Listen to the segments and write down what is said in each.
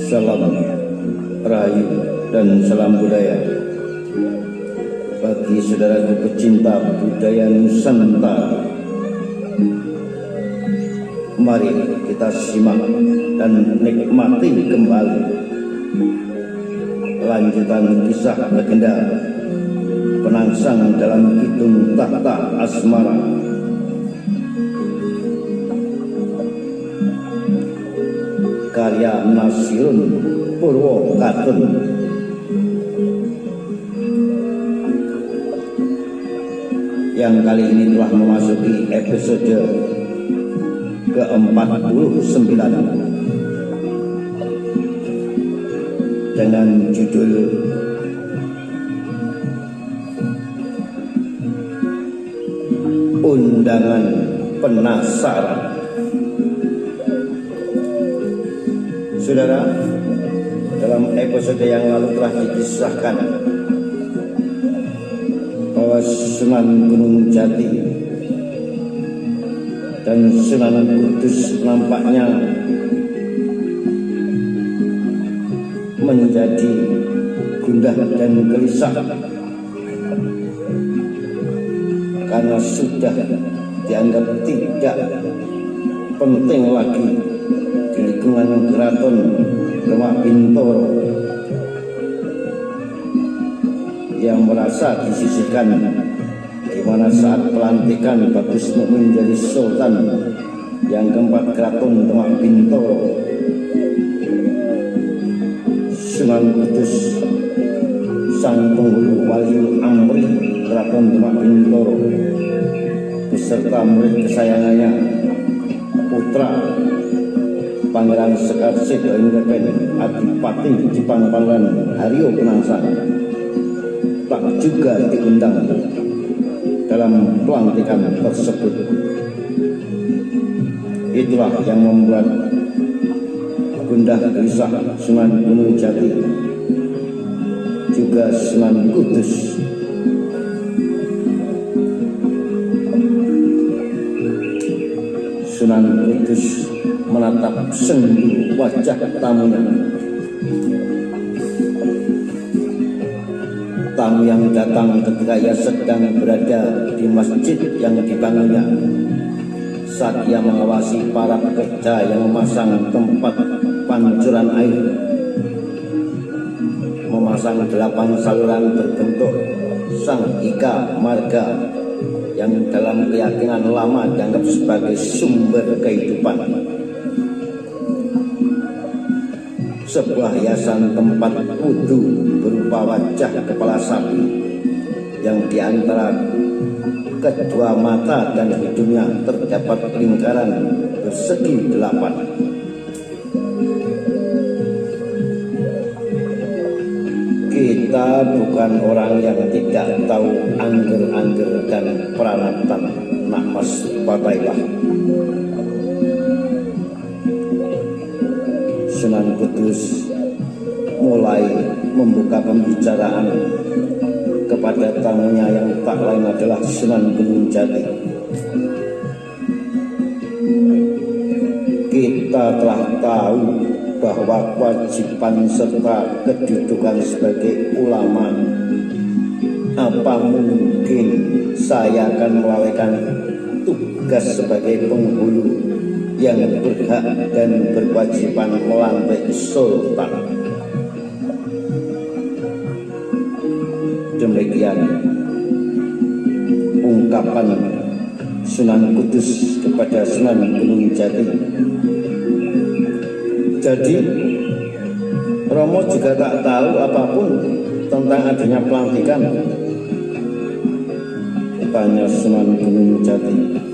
Salam rahayu dan salam budaya bagi saudaraku pecinta budaya Nusantara. Mari kita simak dan nikmati kembali lanjutan kisah legenda penangsang dalam Kidung Tahta Asmara. Karya Nasirun Purwokatun. Yang kali ini telah memasuki episode ke-49 dengan judul Undangan Penasaran. Saudara, dalam episode yang lalu telah dikisahkan bahwa Sunan Gunung Jati dan Sunan Kudus nampaknya menjadi gundah dan gelisah karena sudah dianggap tidak penting lagi di lingkungan Keraton Demak Bintoro yang merasa disisihkan, di mana saat pelantikan Bagus Mukmin menjadi Sultan yang keempat Keraton Demak Bintoro, Sunan Kudus sang penghulu Waliul Amri Keraton Demak Bintoro beserta murid kesayangannya putra Pangeran Sekar Sidoarjo Adipati Jepang Pangeran Haryo Penangsang tak juga diundang dalam pelantikan tersebut. Itulah yang membuat gundah gelisah Sunan Gunung Jati juga Sunan Kudus. Sunan Kudus menatap sendu wajah tamunya. Tamu yang datang ketika ia sedang berada di masjid yang dibangunnya, saat ia mengawasi para pekerja yang memasang tempat pancuran air, memasang 8 saluran berbentuk Sanghika Marga yang dalam keyakinan lama dianggap sebagai sumber kehidupan. Sebuah hiasan tempat wudhu berupa wajah kepala sapi yang di antara kedua mata dan hidungnya terdapat lingkaran persegi 8. Kita bukan orang yang tidak tahu angger-angger dan peranatan nafas patailah. Sunan Kudus mulai membuka pembicaraan kepada tamunya yang tak lain adalah Sunan Gunung Jati. Kita telah tahu bahwa kewajiban serta kedudukan sebagai ulama, apa mungkin saya akan melalaikan tugas sebagai penghulu yang berhak dan berkewajiban melantik Sultan. Demikian ungkapan Sunan Kudus kepada Sunan Gunung Jati. Jadi Romo juga tak tahu apapun tentang adanya pelantikan, tanya Sunan Gunung Jati.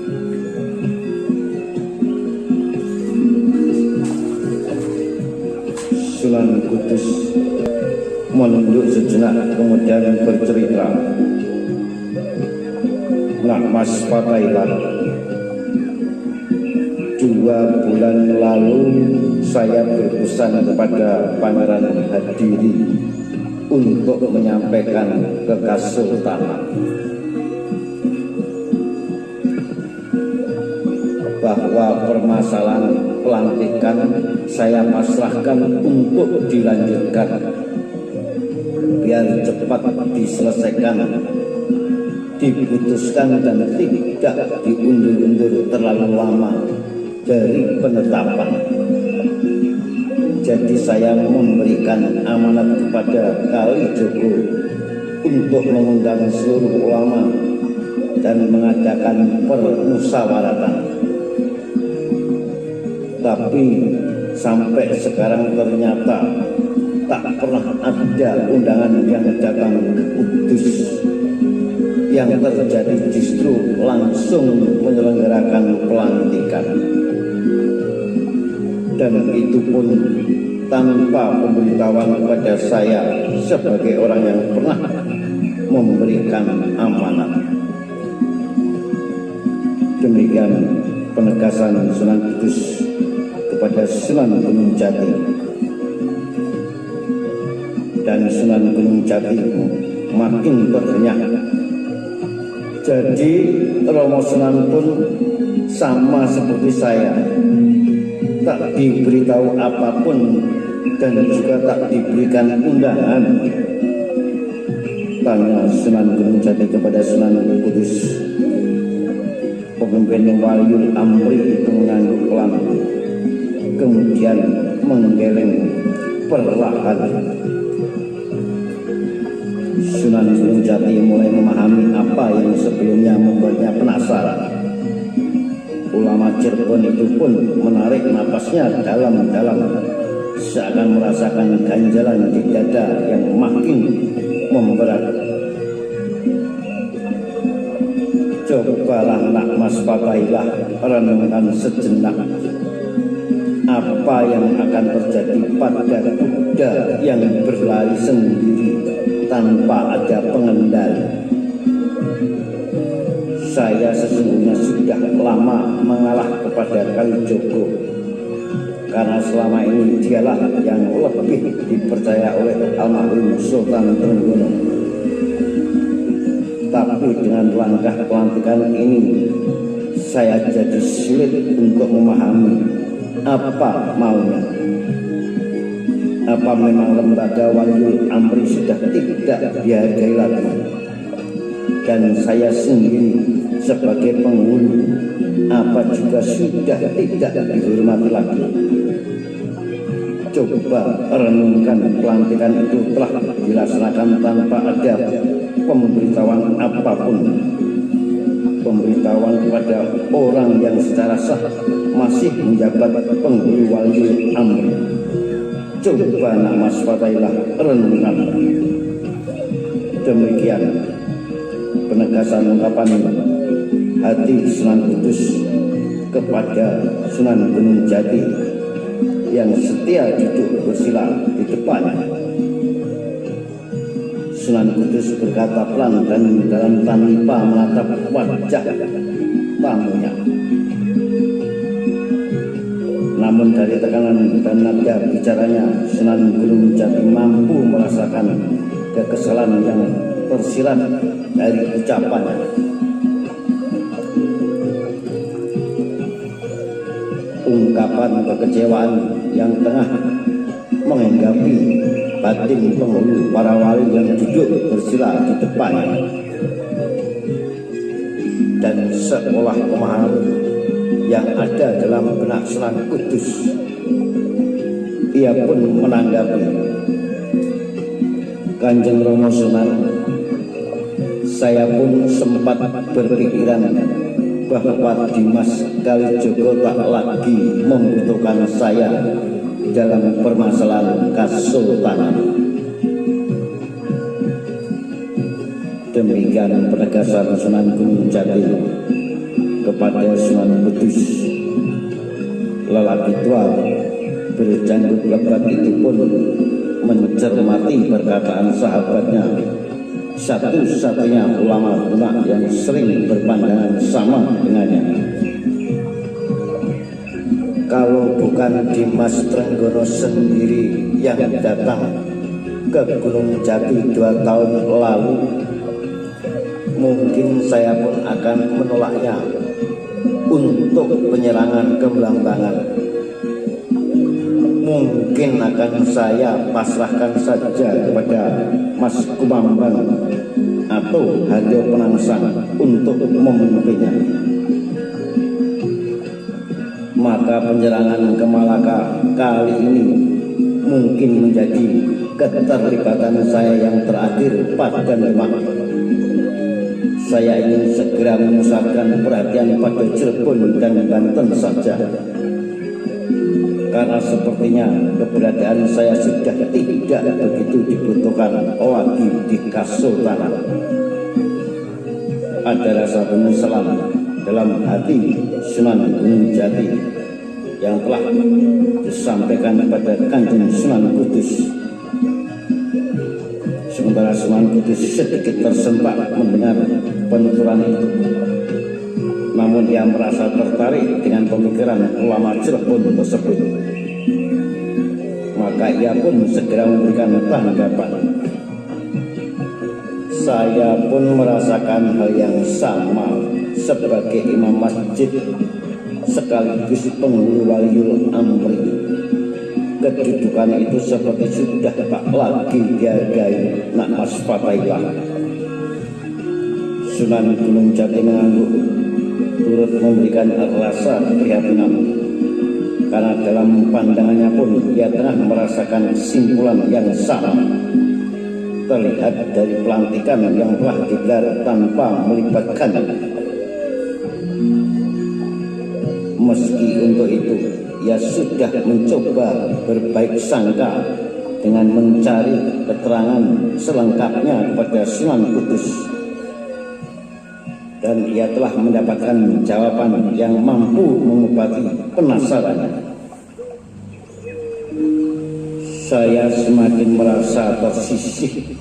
Sunan Kudus menunduk sejenak kemudian bercerita, "Nak Mas Patailah, 2 bulan lalu saya berpesan kepada Pangeran Hadiri untuk menyampaikan ke Kesultanan. bahwa permasalahan pelantikan saya pasrahkan untuk dilanjutkan, biar cepat diselesaikan, diputuskan dan tidak diundur-undur terlalu lama dari penetapan. Jadi saya memberikan amanat kepada Kalijogo untuk mengundang seluruh ulama dan mengadakan permusyawaratan. Tapi sampai sekarang ternyata tak pernah ada undangan yang datang ke Kudus. Yang terjadi justru langsung menyelenggarakan pelantikan, dan itu pun tanpa pemberitahuan kepada saya sebagai orang yang pernah memberikan amanat. Demikian penegasan Sunan Kudus kepada Sunan Gunung Jati, dan Sunan Gunung Jati makin terhenyak. Jadi Romo Sunan pun sama seperti saya, tak diberitahu apapun dan juga tak diberikan undangan. Tanya Sunan Gunung Jati kepada Sunan Kudus, pemimpin Waliul Amri itu mengangguk pelan, kemudian menggeleng perlahan. Sunan Gunung Jati mulai memahami apa yang sebelumnya membuatnya penasaran. Ulama Cirebon itu pun menarik napasnya dalam-dalam, seakan merasakan ganjalan di dada yang makin memberat. Cobalah nak Mas Papailah renungkan sejenak apa yang akan terjadi pada kuda yang berlari sendiri tanpa ada pengendali. Saya sesungguhnya sudah lama mengalah kepada Kalijogo, karena selama ini dialah yang lebih dipercaya oleh almarhum Sultan Trenggono. Tapi dengan langkah pelantikan ini, saya jadi sulit untuk memahami apa maunya. Apa memang lembaga Waliul Amri sudah tidak dihargai lagi, dan saya sendiri sebagai penghulu apa juga sudah tidak dihormati lagi? Coba renungkan, pelantikan itu telah dilaksanakan tanpa ada pemberitahuan apapun, pemberitahuan kepada orang yang secara sah masih menjabat penghulu Waliul Amri. Coba nak Mas Fatailah renungkan. Demikian penegasan ungkapan hati Sunan Kudus kepada Sunan Gunung Jati yang setia duduk bersila di depannya. Sunan Kudus berkata pelan dan dalam tanpa menatap wajah tamunya. Namun dari tekanan dan nada bicaranya, Sunan Gunung Jati mampu merasakan kekesalan yang tersirat dari ucapannya. Ungkapan kekecewaan yang tengah menghinggapi batin penghulu para wali yang duduk bersila di depannya, dan seolah memahami yang ada dalam benak Sunan Kudus, ia pun menanggapi, Kanjeng Romo Sunan, saya pun sempat berpikiran bahwa Dimas Kalijogo tak lagi membutuhkan saya dalam permasalahan kesultanan. Demikian penegasan Sunan Gunung Jati kepada Sunan Kudus. Lelaki tua berjanggut lebat itu pun mencermati perkataan sahabatnya, satu-satunya ulama kuno yang sering berpandangan sama dengannya. Kalau bukan Dimas Trenggono sendiri yang datang ke Gunung Jati 2 tahun lalu, mungkin saya pun akan menolaknya. untuk penyerangan ke Belambangan. Mungkin akan saya pasrahkan saja kepada Mas Kumambang atau Haryo Penangsang untuk memimpinnya. Maka penyerangan ke Malaka kali ini mungkin menjadi keterlibatan saya yang terakhir pada Demak. Saya ingin segera memusatkan perhatian pada Cirebon dan Banten saja, karena sepertinya keberadaan saya sudah tidak begitu dibutuhkan lagi di Kasultanan. Ada rasa penyesalan dalam hati Sunan Gunung Jati yang telah disampaikan kepada Kanjeng Sunan Kudus. Sementara Sunan Kudus sedikit tersentak mendengar penuturan itu, namun ia merasa tertarik dengan pemikiran ulama Cirebon tersebut. Maka ia pun segera memberikan tanggapan. Saya pun merasakan hal yang sama sebagai imam masjid sekaligus penghulu waliul amri. Kedudukan itu seperti sudah tak lagi dihargai nak Mas Fatailah. Sunan Gunung Jati mengangguk, turut memberikan rasa keprihatinan, karena dalam pandangannya pun ia tengah merasakan kesimpulan yang sama. Terlihat dari pelantikan yang telah digelar tanpa melibatkan. Meski untuk itu ia sudah mencoba berbaik sangka dengan mencari keterangan selengkapnya kepada Sunan Kudus, dan ia telah mendapatkan jawaban yang mampu mengobati penasarannya. Saya semakin merasa tersisih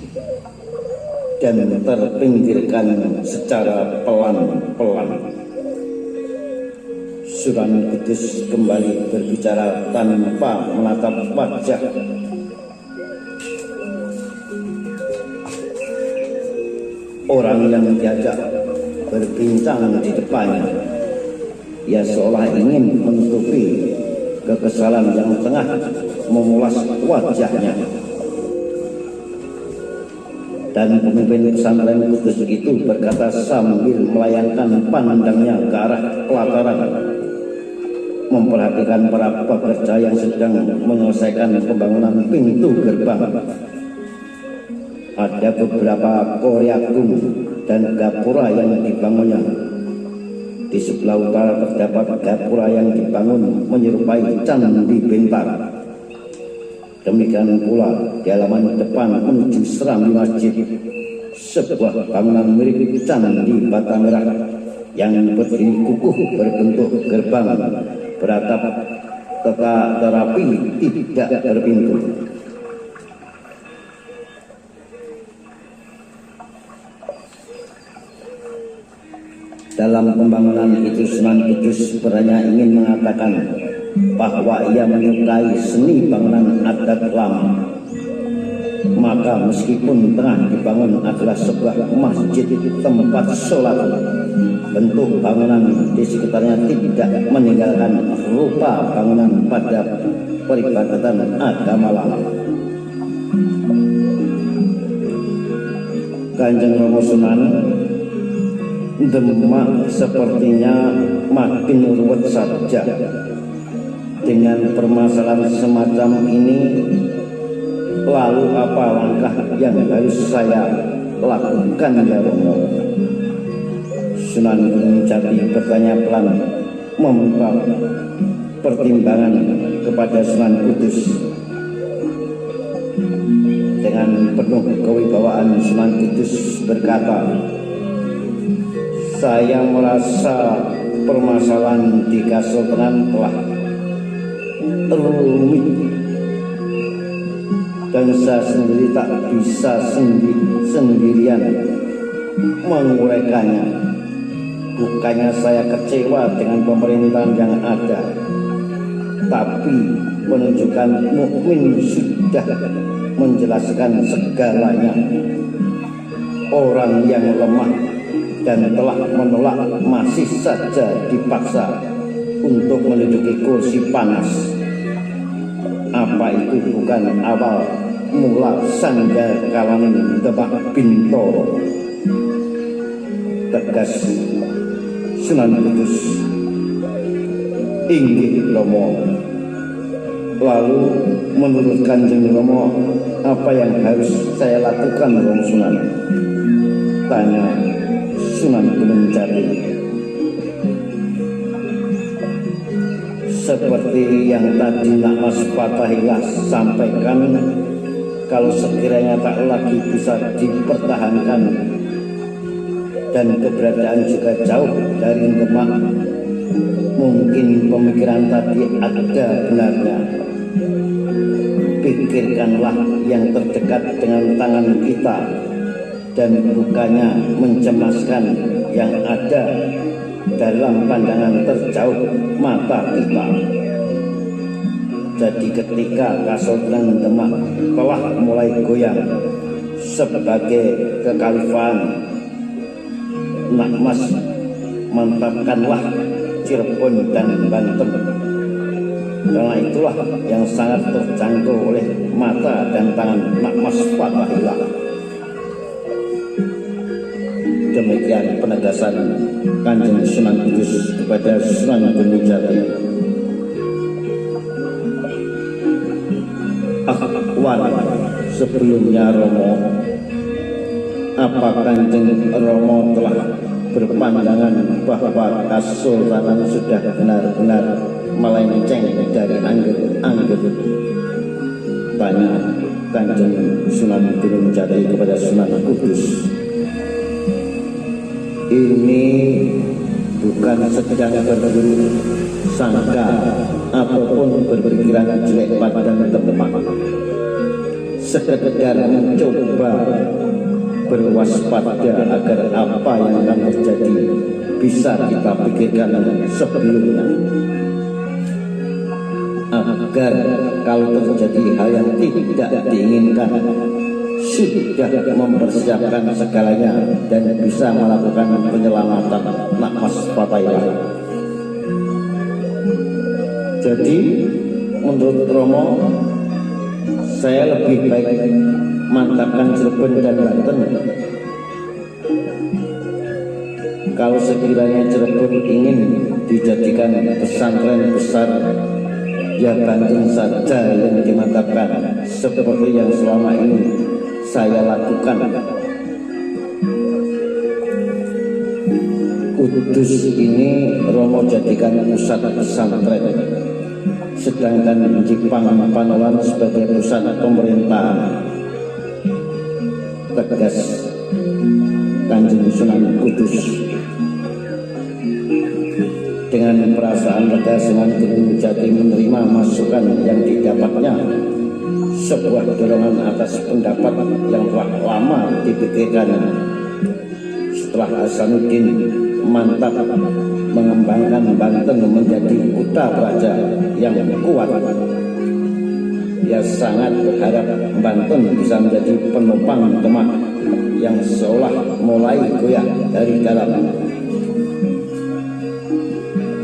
dan terpinggirkan secara pelan-pelan. Sunan Kudus kembali berbicara tanpa menatap wajah. Orang yang diajak berbincang di depannya, ia seolah ingin menutupi kekesalan yang tengah memulas wajahnya. Dan pemimpin pesantren Kudus itu berkata sambil melayangkan pandangnya ke arah pelataran, memperhatikan para pekerja yang sedang menyelesaikan pembangunan pintu gerbang. Ada beberapa koriagung dan gapura yang dibangunnya. Di sebelah utara terdapat gapura yang dibangun menyerupai candi bintang. Demikian pula di halaman depan menuju serambi masjid, sebuah bangunan mirip candi bata merah yang berdiri kukuh berbentuk gerbang beratap tetapi tidak berpintu. Dalam pembangunan itu Sunan Kudus sebenarnya ingin mengatakan bahwa ia menyukai seni bangunan adat lama. Maka meskipun tengah dibangun adalah sebuah masjid tempat sholat, bentuk bangunan di sekitarnya tidak meninggalkan rupa bangunan pada peribadatan agama lama. Kanjeng Romo Sunan, Demak sepertinya makin ruwet saja. Dengan permasalahan semacam ini, lalu apa langkah yang harus saya lakukan, ya Romo? Sunan Gunung Jati bertanya pelan, meminta pertimbangan kepada Sunan Kudus. Dengan penuh kewibawaan Sunan Kudus berkata, saya merasa permasalahan di Kasultanan telah rumit dan saya sendiri tak bisa sendirian menguraikannya. Bukannya saya kecewa dengan pemerintahan yang ada, tapi menunjukkan mukmin sudah menjelaskan segalanya. Orang yang lemah dan telah menolak masih saja dipaksa untuk menduduki kursi panas. Apa itu bukan awal mula Sangga Kalangan Demak Bintoro? Tegas Sunan Kudus, inggih Romo. Lalu menurut Kanjeng Romo, apa yang harus saya lakukan, Romo Sunan? Tanya Sunan Gunung Jati. Seperti yang tadi Nak Mas Fathahilah sampaikan, kalau sekiranya tak lagi bisa dipertahankan dan keberadaan juga jauh dari Demak, mungkin pemikiran tadi ada benarnya. Pikirkanlah yang terdekat dengan tangan kita dan bukannya mencemaskan yang ada dalam pandangan terjauh mata kita. Jadi ketika Kasultanan Demak telah mulai goyang sebagai kekhalifahan, Nak Mas mantapkanlah Cirebon dan Banten. Karena itulah yang sangat terjangkau oleh mata dan tangan Nak Mas Fathahilah. Demikian penegasan Kanjeng Sunan Kudus kepada Sunan Gunung Jati. Akhwan, sebelumnya Romo, apa Kanjeng Romo telah berpandangan bahwa Kasultanan sudah benar-benar melenceng dari angger-angger? Tanya Kanjeng Sunan Gunung Jati kepada Sunan Kudus. Ini bukan sedang berburu sangka ataupun berpikiran jelek pada Demak. Sekedar mencoba berwaspada agar apa yang akan terjadi bisa kita pikirkan sebelumnya, agar kalau terjadi hal yang tidak diinginkan sudah mempersiapkan segalanya dan bisa melakukan penyelamatan. Nak Mas Fathahilah. Jadi menurut Romo, saya lebih baik mantapkan Cirebon dan Banten. Kalau sekiranya Cirebon ingin dijadikan pesantren besar, ya Banten saja yang dimantapkan seperti yang selama ini saya lakukan. Kudus ini Romo jadikan pusat pesantren, sedangkan Jipang Panolan sebagai pusat pemerintahan. Tegas Kanjeng Sunan Kudus. Dengan perasaan lega Sunan Gunung Jati menerima masukan yang didapatnya, sebuah dorongan atas pendapat yang telah lama dipikirkan. Setelah Hasanuddin mantap mengembangkan Banten menjadi kota praja yang kuat, ia sangat berharap Banten bisa menjadi penopang Demak yang seolah mulai goyah dari dalam.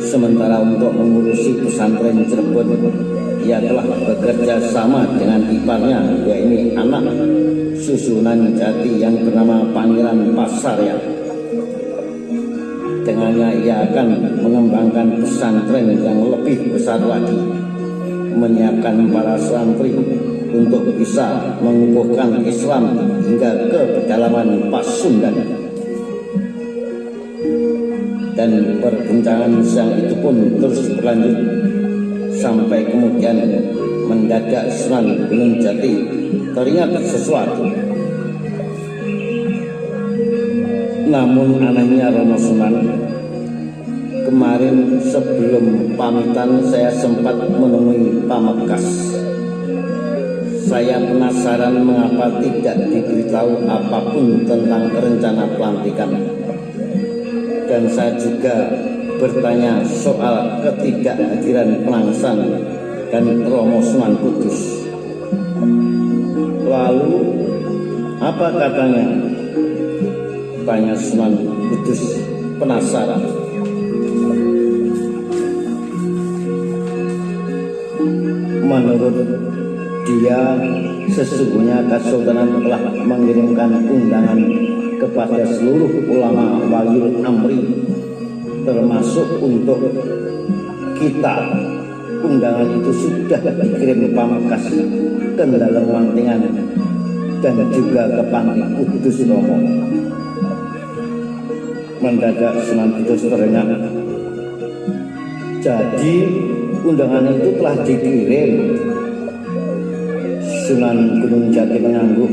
Sementara untuk mengurusi pesantren Cirebon, ia telah bekerja sama dengan iparnya, yaitu anak Sunan Jati yang bernama Pangeran Pasarya. Dengannya ia akan mengembangkan pesantren yang lebih besar lagi, menyiapkan para santri untuk bisa mengukuhkan Islam hingga ke pedalaman Pasundan. Dan perbincangan siang itu pun terus berlanjut sampai kemudian mendadak Sunan Gunung Jati teringat sesuatu. Namun anehnya Romo Sunan, kemarin sebelum pamitan saya sempat menemui Pamekasan. Saya penasaran mengapa tidak diberitahu apapun tentang rencana pelantikan. Dan saya juga bertanya soal ketidakhadiran Penangsang dan Romo Sunan Kudus. Lalu apa katanya? Tanya Sunan Kudus penasaran. Menurut dia, sesungguhnya Kesultanan telah mengirimkan undangan kepada seluruh ulama Waliul Amri, termasuk untuk kita. Undangan itu sudah dikirim Pamungkas ke dalam Mantingan dan juga ke Panti Kudus Romo. Mendadak Sunan Kudus terengah. Jadi undangan itu telah dikirim. Sunan Gunung Jati mengangguk.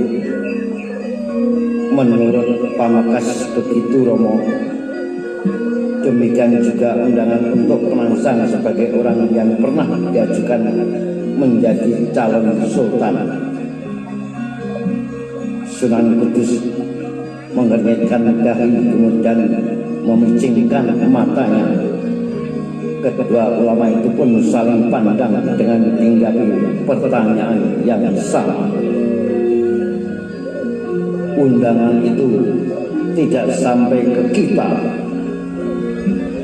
Menurut Pamungkas begitu Romo. Demikian juga undangan untuk Penangsang sebagai orang yang pernah diajukan menjadi calon sultan. Sunan Kudus mengernyitkan dahi kemudian memicingkan matanya. Kedua ulama itu pun saling pandang dengan tinggapi pertanyaan yang sama. Undangan itu tidak sampai ke kita.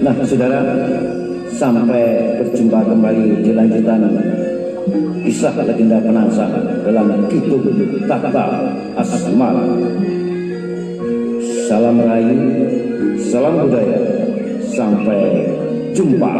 Nah saudara, sampai berjumpa kembali di lanjutan kisah legenda Penangsang dalam Kitab Tata Asmara. Salam rayu, salam budaya, sampai jumpa.